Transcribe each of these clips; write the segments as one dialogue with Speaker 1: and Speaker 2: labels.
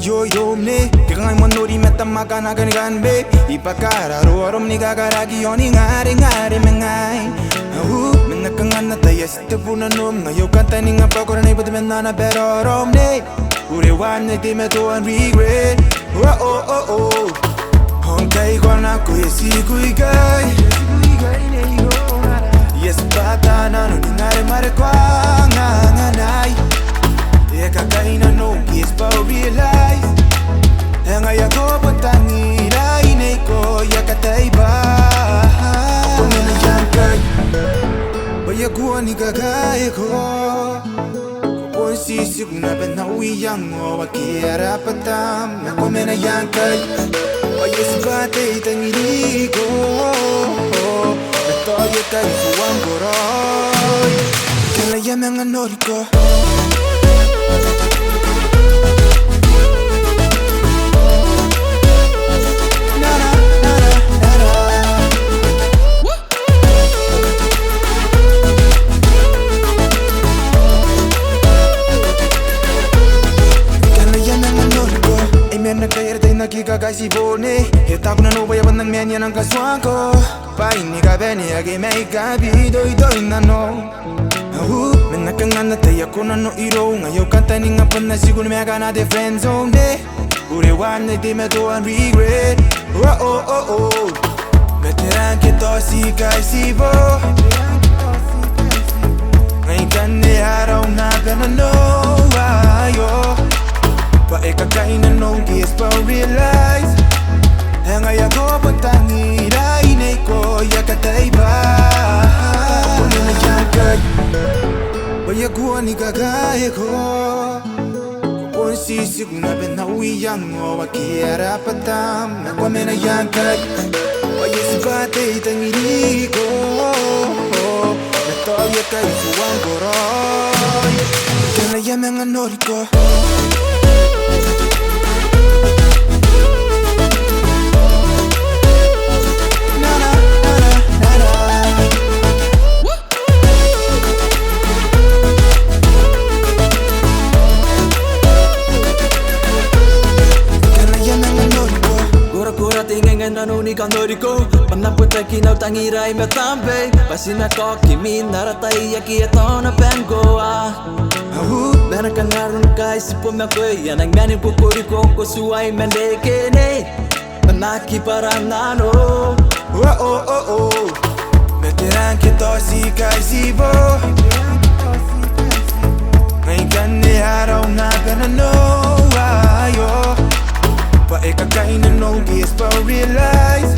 Speaker 1: yo yo ne Kaya mo nuri meta makana ganigan be Ipakara rorom ni gagaragi yoni ngare ngare mengay Menakang na tayo sa tapunan nom Ngayon kanta ni nga pakura na iba't menana pero rom ne Urewan na di meto ang regret Oh oh oh oh Hongkay ko na kuya si kuy gay Yes bata na no ni ngare mare kwa nganganay Kakay na no yes pa realize Ngay ako pagtangira inay ko yakatay ba Ako na nayankay Bayaguan ni kagaya ko Kung sisig na banawiyang mo Wakira patam Ako na nayankay Bayas batay tangiri ko Natoya tayo suwang koroy Kalaya mga nori ko Nakikagasi bone Hita ko na nubayaban ng menya ng kaswang ko Paini ka beni agi may gabi Doy doy na no Menakang na tayo ko na no iro Ngayon kanta ni nga pa na siguro may ka na de friend zone de Urewan na di meto ang regret Oh oh oh oh Veteran kito si kasi bo Ngayon ka ni araw na ka na no ayo Paekakain na nung kiss pa realize Ngay ako pagtangira inay ko yakatay ba Ako na nayankay Bayaguan ni kagaya ko Kung sisig na banawiyang mo Wakira patam Ako na nayankay Bayas batay tangiri ko Natoya kayo suwang koroy Kalaya mga nori ko
Speaker 2: Nani ka noriko Panaputa kinaw tangiray matambe Pasina ko kimi naratai yaki eto na pengoa Meron ka ngaron kay sipo makwe Yan ang manin pupuri ko suway mendeke ne Panaki param nano
Speaker 1: Oh oh oh oh Veteran kito si kay sibo Ngayon ka ni araw na ka na no ayo Paekakain na no kiss pa realize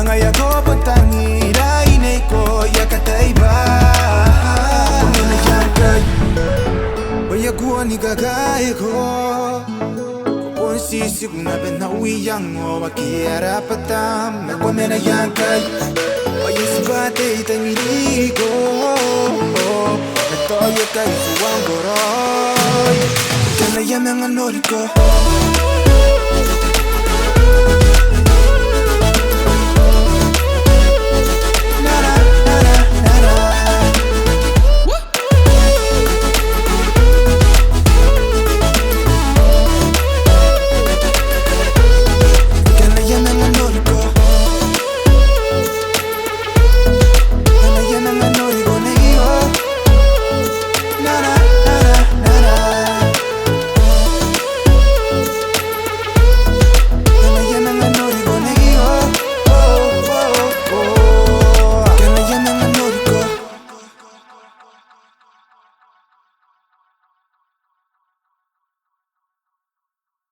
Speaker 1: Ngay ako pagtangira inay ko yakatay ba Ako na nayankay Bayaguan ni kagaya ko Kung sisig na banawiyang mo Wakira patam Ako na nayankay Bayas batay tangiri ko Natoya kayo suwang koroy Kalaya mga nori ko